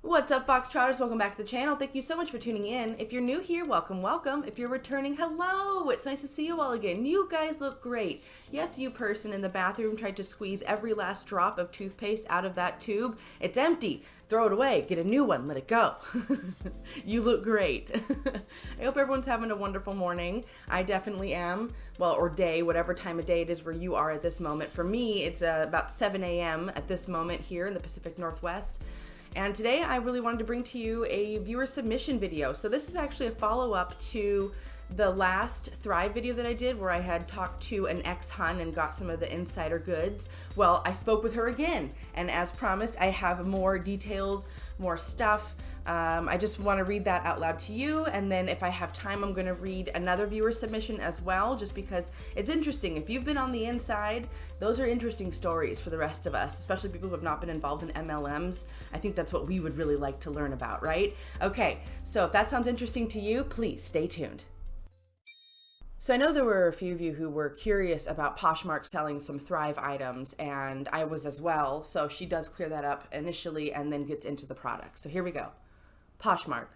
What's up, Foxtrotters? Welcome back to the channel. Thank you so much for tuning in. If you're new here, welcome, welcome. If you're returning, hello. It's nice to see you all again. You guys look great. Yes, you person in the bathroom tried to squeeze every last drop of toothpaste out of that tube. It's empty. Throw it away. Get a new one. Let it go. You look great. I hope everyone's having a wonderful morning. I definitely am. Well, or day, whatever time of day it is where you are at this moment. For me, it's about 7 a.m. at this moment here in the Pacific Northwest. And today I really wanted to bring to you a viewer submission video. So this is actually a follow-up to the last Thrive video that I did where I had talked to an ex-hun and got some of the insider goods. Well, I spoke with her again, and as promised, I have more details, more stuff. I just want to read that out loud to you, and then if I have time, I'm going to read another viewer submission as well, just because it's interesting. If you've been on the inside, those are interesting stories for the rest of us, especially people who have not been involved in MLMs. I think that's what we would really like to learn about, right? Okay, so if that sounds interesting to you, please stay tuned. So I know there were a few of you who were curious about Posh Mark selling some Thrive items, and I was as well, so she does clear that up initially and then gets into the product. So here we go. Posh Mark.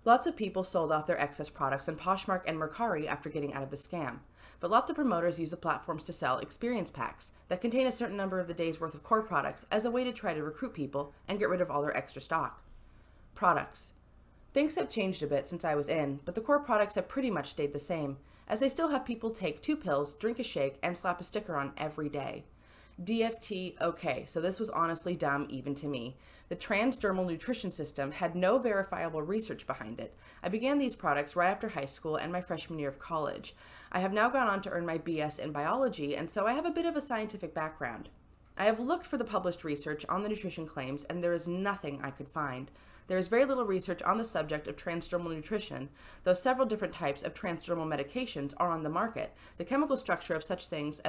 Lots of people sold off their excess products on Poshmark and Mercari after getting out of the scam. But lots of promoters use the platforms to sell experience packs that contain a certain number of the day's worth of core products as a way to try to recruit people and get rid of all their extra stock. Products. Things have changed a bit since I was in, but the core products have pretty much stayed the same, as they still have people take 2 pills, drink a shake, and slap a sticker on every day. DFT, okay, so this was honestly dumb even to me. The transdermal nutrition system had no verifiable research behind it. I began these products right after high school and my freshman year of college. I have now gone on to earn my BS in biology, and so I have a bit of a scientific background. I have looked for the published research on the nutrition claims, and there is nothing I could find. There is very little research on the subject of transdermal nutrition, though several different types of transdermal medications are on the market. The chemical structure of such things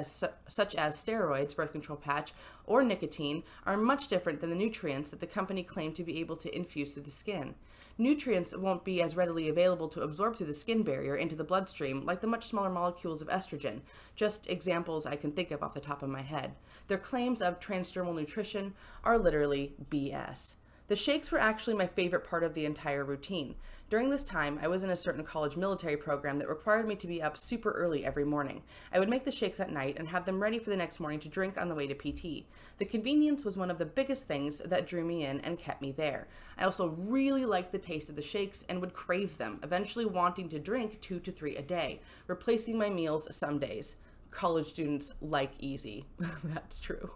such as steroids, birth control patch, or nicotine are much different than the nutrients that the company claimed to be able to infuse through the skin. Nutrients won't be as readily available to absorb through the skin barrier into the bloodstream like the much smaller molecules of estrogen, just examples I can think of off the top of my head. Their claims of transdermal nutrition are literally BS. The shakes were actually my favorite part of the entire routine. During this time, I was in a certain college military program that required me to be up super early every morning. I would make the shakes at night and have them ready for the next morning to drink on the way to PT. The convenience was one of the biggest things that drew me in and kept me there. I also really liked the taste of the shakes and would crave them, eventually wanting to drink 2 to 3 a day, replacing my meals some days. College students like easy. That's true.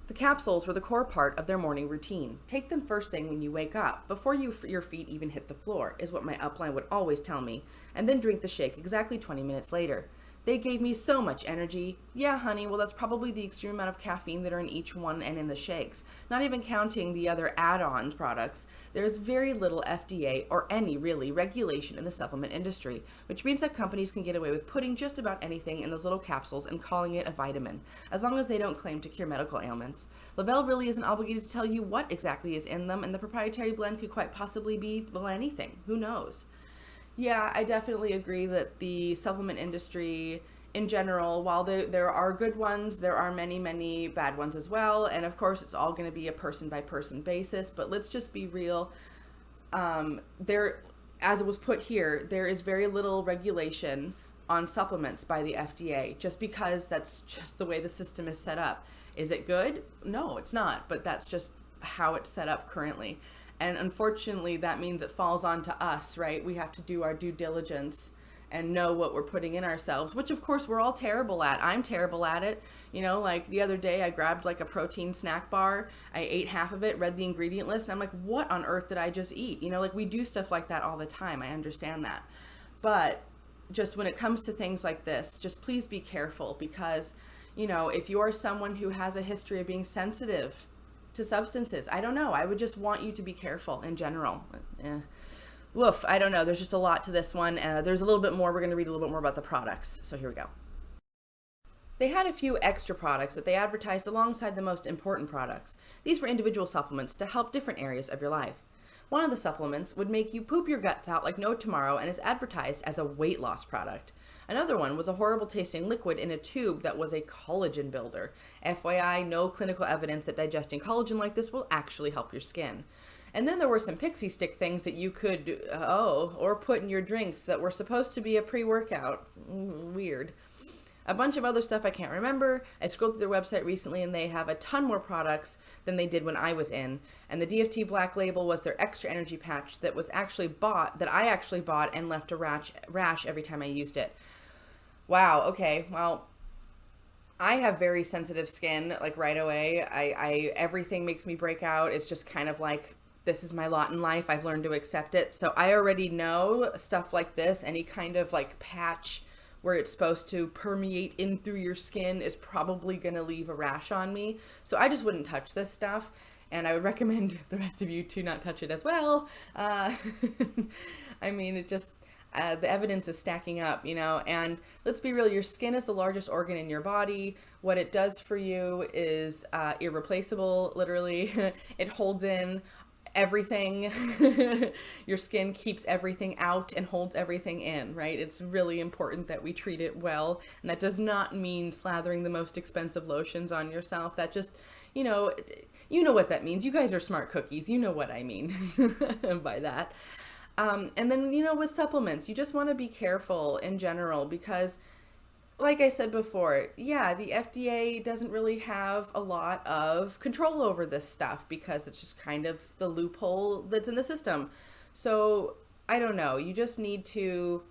The capsules were the core part of their morning routine. Take them first thing when you wake up, before your feet even hit the floor, is what my upline would always tell me, and then drink the shake exactly 20 minutes later. They gave me so much energy. Yeah, honey, well, that's probably the extreme amount of caffeine that are in each one and in the shakes. Not even counting the other add-on products, there is very little FDA or any really regulation in the supplement industry, which means that companies can get away with putting just about anything in those little capsules and calling it a vitamin, as long as they don't claim to cure medical ailments. Lavelle really isn't obligated to tell you what exactly is in them, and the proprietary blend could quite possibly be, well, anything. Who knows? Yeah, I definitely agree that the supplement industry in general, while there are good ones, there are many, many bad ones as well. And of course, it's all going to be a person by person basis. But let's just be real. As it was put here, there is very little regulation on supplements by the FDA, just because that's just the way the system is set up. Is it good? No, it's not. But that's just how it's set up currently. And unfortunately, that means it falls onto us, right? We have to do our due diligence and know what we're putting in ourselves, which of course we're all terrible at. I'm terrible at it. You know, like the other day I grabbed like a protein snack bar. I ate half of it, read the ingredient list, and I'm like, what on earth did I just eat? You know, like we do stuff like that all the time. I understand that. But just when it comes to things like this, just please be careful because, you know, if you're someone who has a history of being sensitive to substances, I don't know, I would just want you to be careful in general. Woof, I don't know, there's just a lot to this one. There's a little bit more. We're going to read a little bit more about the products, so here we go. They had a few extra products that they advertised alongside the most important products. These were individual supplements to help different areas of your life. One of the supplements would make you poop your guts out like no tomorrow and is advertised as a weight loss product. Another one was a horrible tasting liquid in a tube that was a collagen builder. FYI, no clinical evidence that digesting collagen like this will actually help your skin. And then there were some pixie stick things that you could, or put in your drinks that were supposed to be a pre-workout. Weird. A bunch of other stuff I can't remember. I scrolled through their website recently and they have a ton more products than they did when I was in. And the DFT Black Label was their extra energy patch that was actually bought, that I actually bought and left a rash every time I used it. Wow, okay, well, I have very sensitive skin, like right away. Everything makes me break out. It's just kind of like, this is my lot in life. I've learned to accept it. So I already know stuff like this, any kind of like patch where it's supposed to permeate in through your skin is probably going to leave a rash on me. So I just wouldn't touch this stuff. And I would recommend the rest of you to not touch it as well. I mean, it just, the evidence is stacking up, you know, and let's be real, your skin is the largest organ in your body. What it does for you is irreplaceable, literally. It holds in everything. Your skin keeps everything out and holds everything in, right? It's really important that we treat it well. And that does not mean slathering the most expensive lotions on yourself. That just, you know what that means. You guys are smart cookies. You know what I mean by that. And then, you know, with supplements, you just want to be careful in general because, like I said before, yeah, the FDA doesn't really have a lot of control over this stuff because it's just kind of the loophole that's in the system. So I don't know. You just need to,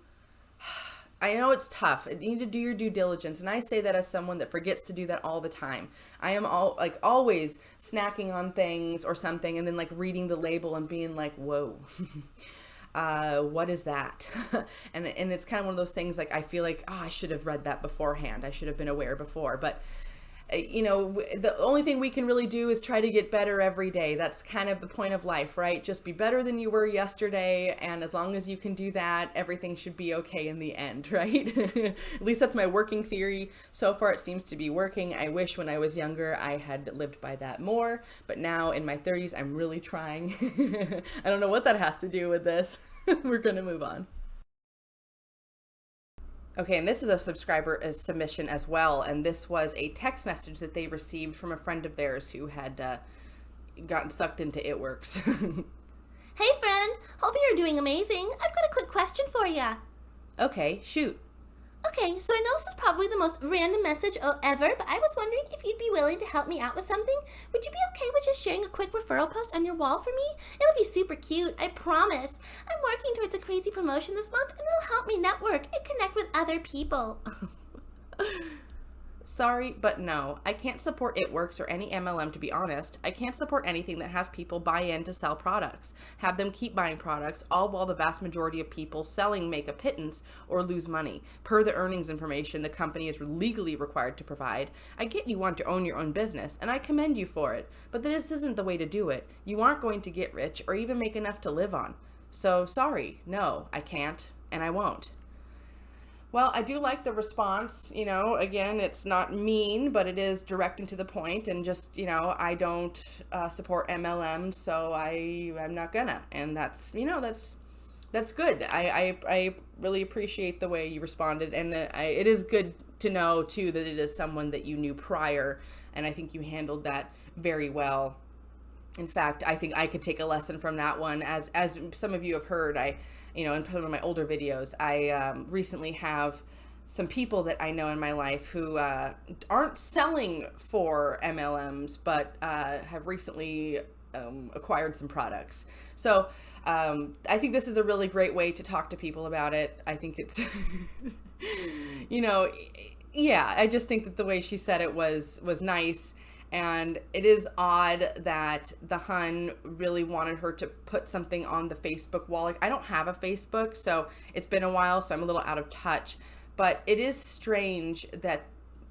I know it's tough. You need to do your due diligence. And I say that as someone that forgets to do that all the time. I am always snacking on things or something and then like reading the label and being like, whoa. What is that? and it's kind of one of those things like I feel like, oh, I should have read that beforehand. I should have been aware before. But you know, the only thing we can really do is try to get better every day. That's kind of the point of life, right? Just be better than you were yesterday. And as long as you can do that, everything should be okay in the end, right? At least that's my working theory. So far, it seems to be working. I wish when I was younger, I had lived by that more. But now in my 30s, I'm really trying. I don't know what that has to do with this. We're going to move on. Okay, and this is a subscriber submission as well, and this was a text message that they received from a friend of theirs who had gotten sucked into It Works. Hey friend, hope you're doing amazing. I've got a quick question for ya. Okay, shoot. Okay, so I know this is probably the most random message ever, but I was wondering if you'd be willing to help me out with something. Would you be okay with just sharing a quick referral post on your wall for me? It'll be super cute, I promise. I'm working towards a crazy promotion this month, and it'll help me network and connect with other people. Sorry, but no. I can't support It Works or any MLM, to be honest. I can't support anything that has people buy in to sell products, have them keep buying products, all while the vast majority of people selling make a pittance or lose money, per the earnings information the company is legally required to provide. I get you want to own your own business, and I commend you for it, but this isn't the way to do it. You aren't going to get rich or even make enough to live on. So sorry, no, I can't, and I won't. Well, I do like the response, you know, again, it's not mean, but it is direct and to the point, and just, you know, I don't support MLM, so I'm not gonna, and that's, you know, that's good. I really appreciate the way you responded, and it is good to know, too, that it is someone that you knew prior, and I think you handled that very well. In fact, I think I could take a lesson from that one. As some of you have heard, you know, in some of my older videos, I recently have some people that I know in my life who aren't selling for MLMs, but have recently acquired some products. So I think this is a really great way to talk to people about it. I think it's, you know, yeah, I just think that the way she said it was nice. And it is odd that the Hun really wanted her to put something on the Facebook wall. Like, I don't have a Facebook, so it's been a while, so I'm a little out of touch. But it is strange that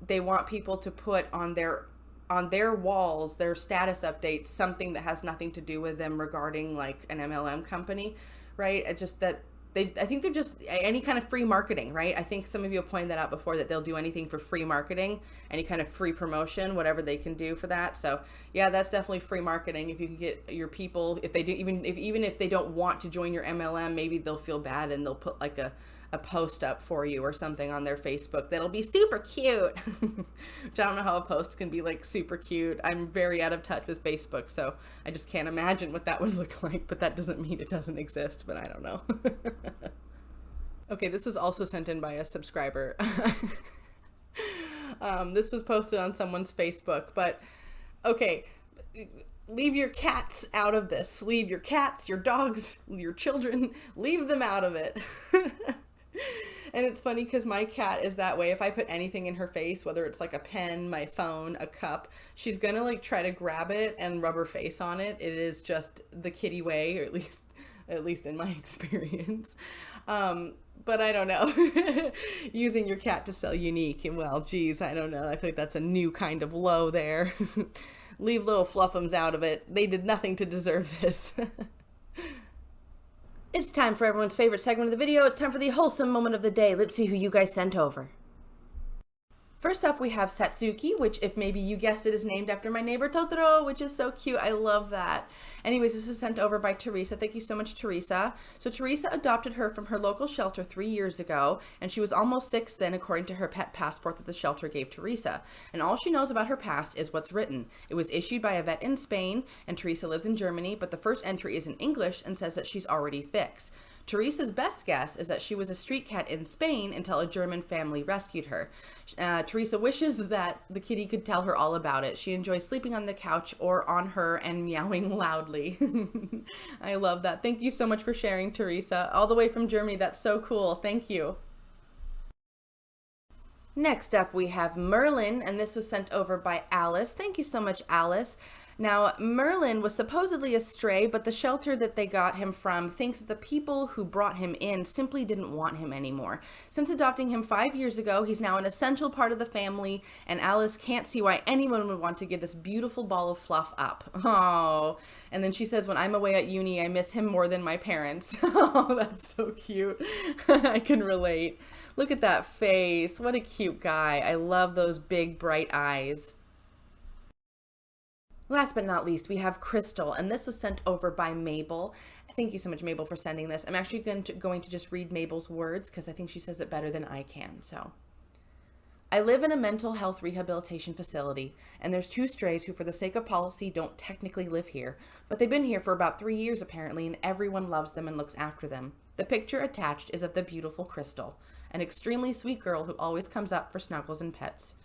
they want people to put on their walls, their status updates, something that has nothing to do with them regarding like an MLM company, right? It's just that I think they're just any kind of free marketing, right? I think some of you have pointed that out before, that they'll do anything for free marketing, any kind of free promotion, whatever they can do for that. So yeah, that's definitely free marketing. If you can get your people, if they do, even if they don't want to join your MLM, maybe they'll feel bad and they'll put like a a post up for you or something on their Facebook that'll be super cute. Which I don't know how a post can be like super cute. I'm very out of touch with Facebook, so I just can't imagine what that would look like, but that doesn't mean it doesn't exist, but I don't know. Okay, this was also sent in by a subscriber. This was posted on someone's Facebook, but okay, leave your cats out of this. Leave your cats, your dogs, your children, leave them out of it. And it's funny because my cat is that way. If I put anything in her face, whether it's like a pen, my phone, a cup, she's gonna like try to grab it and rub her face on it. It is just the kitty way, or at least in my experience. But I don't know. Using your cat to sell unique, well, geez, I don't know. I feel like that's a new kind of low there. Leave little fluffums out of it. They did nothing to deserve this. It's time for everyone's favorite segment of the video. It's time for the wholesome moment of the day. Let's see who you guys sent over. First up, we have Satsuki, which, if maybe you guessed it, is named after my neighbor Totoro, which is so cute. I love that. Anyways, this is sent over by Teresa. Thank you so much, Teresa. So Teresa adopted her from her local shelter 3 years ago, and she was almost 6 then, according to her pet passport that the shelter gave Teresa. And all she knows about her past is what's written. It was issued by a vet in Spain, and Teresa lives in Germany, but the first entry is in English and says that she's already fixed. Teresa's best guess is that she was a street cat in Spain until a German family rescued her. Teresa wishes that the kitty could tell her all about it. She enjoys sleeping on the couch or on her and meowing loudly. I love that. Thank you so much for sharing, Teresa. All the way from Germany. That's so cool. Thank you. Next up, we have Merlin, and this was sent over by Alice. Thank you so much, Alice. Now, Merlin was supposedly a stray, but the shelter that they got him from thinks that the people who brought him in simply didn't want him anymore. Since adopting him 5 years ago, he's now an essential part of the family, and Alice can't see why anyone would want to give this beautiful ball of fluff up. Oh, and then she says, when I'm away at uni, I miss him more than my parents. Oh, that's so cute. I can relate. Look at that face. What a cute guy. I love those big, bright eyes. Last but not least, we have Crystal, and this was sent over by Mabel. Thank you so much, Mabel, for sending this. I'm actually going to just read Mabel's words because I think she says it better than I can. So, I live in a mental health rehabilitation facility, and there's 2 strays who, for the sake of policy, don't technically live here, but they've been here for about 3 years apparently, and everyone loves them and looks after them. The picture attached is of the beautiful Crystal, an extremely sweet girl who always comes up for snuggles and pets.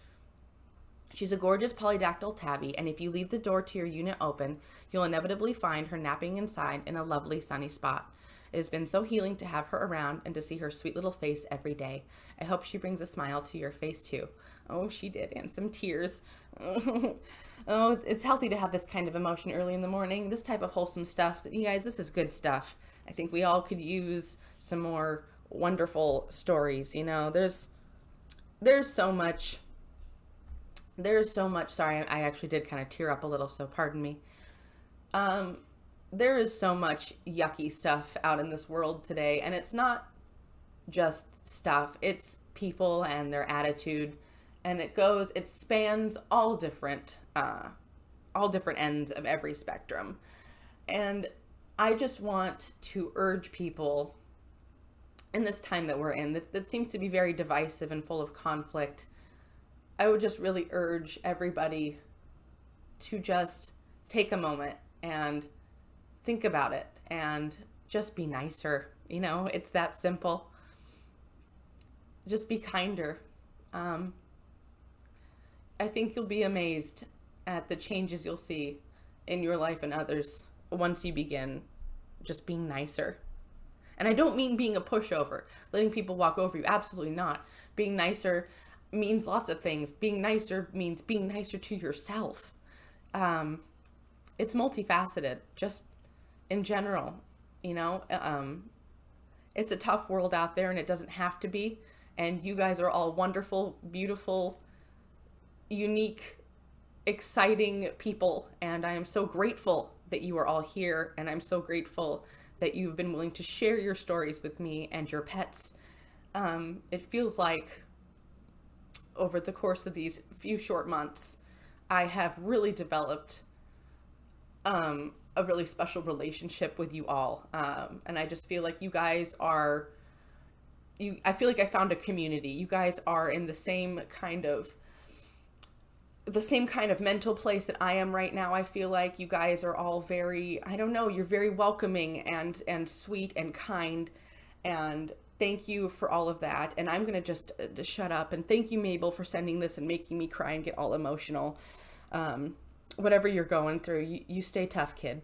She's a gorgeous polydactyl tabby, and if you leave the door to your unit open, you'll inevitably find her napping inside in a lovely sunny spot. It has been so healing to have her around and to see her sweet little face every day. I hope she brings a smile to your face too. Oh, she did, and some tears. Oh, it's healthy to have this kind of emotion early in the morning. This type of wholesome stuff. You guys, this is good stuff. I think we all could use some more wonderful stories. You know, there's so much. There's so much. Sorry, I actually did kind of tear up a little, so pardon me. There is so much yucky stuff out in this world today, and it's not just stuff. It's people and their attitude, and it spans all different ends of every spectrum. And I just want to urge people in this time that we're in, that seems to be very divisive and full of conflict. I would just really urge everybody to just take a moment and think about it and just be nicer. You know, it's that simple. Just be kinder. I think you'll be amazed at the changes you'll see in your life and others once you begin just being nicer. And I don't mean being a pushover, letting people walk over you. Absolutely not. Being nicer means lots of things. Being nicer means being nicer to yourself. It's multifaceted, just in general, you know. It's a tough world out there, and it doesn't have to be. And you guys are all wonderful, beautiful, unique, exciting people. And I am so grateful that you are all here. And I'm so grateful that you've been willing to share your stories with me and your pets. It feels like over the course of these few short months, I have really developed a really special relationship with you all. And I just feel like you guys are I feel like I found a community. You guys are in the same kind of mental place that I am right now. I feel like you guys are all very, I don't know, you're very welcoming and sweet and kind, and thank you for all of that. And I'm going to just shut up, and thank you, Mabel, for sending this and making me cry and get all emotional. Whatever you're going through, you stay tough, kid.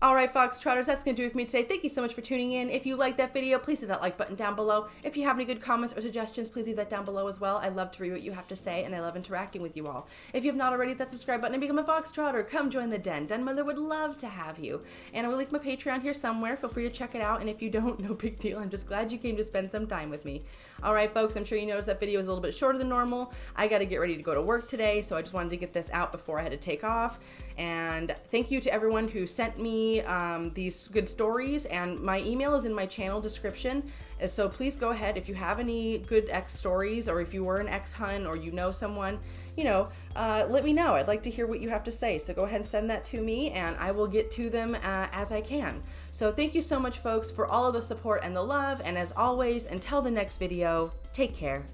All right, Foxtrotters, that's going to do it for me today. Thank you so much for tuning in. If you liked that video, please hit that like button down below. If you have any good comments or suggestions, please leave that down below as well. I love to read what you have to say, and I love interacting with you all. If you have not already, hit that subscribe button and become a Foxtrotter. Come join the den. Den Mother would love to have you. And I will link my Patreon here somewhere. Feel free to check it out. And if you don't, no big deal. I'm just glad you came to spend some time with me. All right, folks, I'm sure you noticed that video was a little bit shorter than normal. I got to get ready to go to work today, so I just wanted to get this out before I had to take off. And thank you to everyone who sent me these good stories, and my email is in my channel description, so please go ahead if you have any good ex stories, or if you were an ex-hun, or you know someone, let me know. I'd like to hear what you have to say, so go ahead and send that to me, and I will get to them as I can. So thank you so much, folks, for all of the support and the love, and as always, until the next video, take care.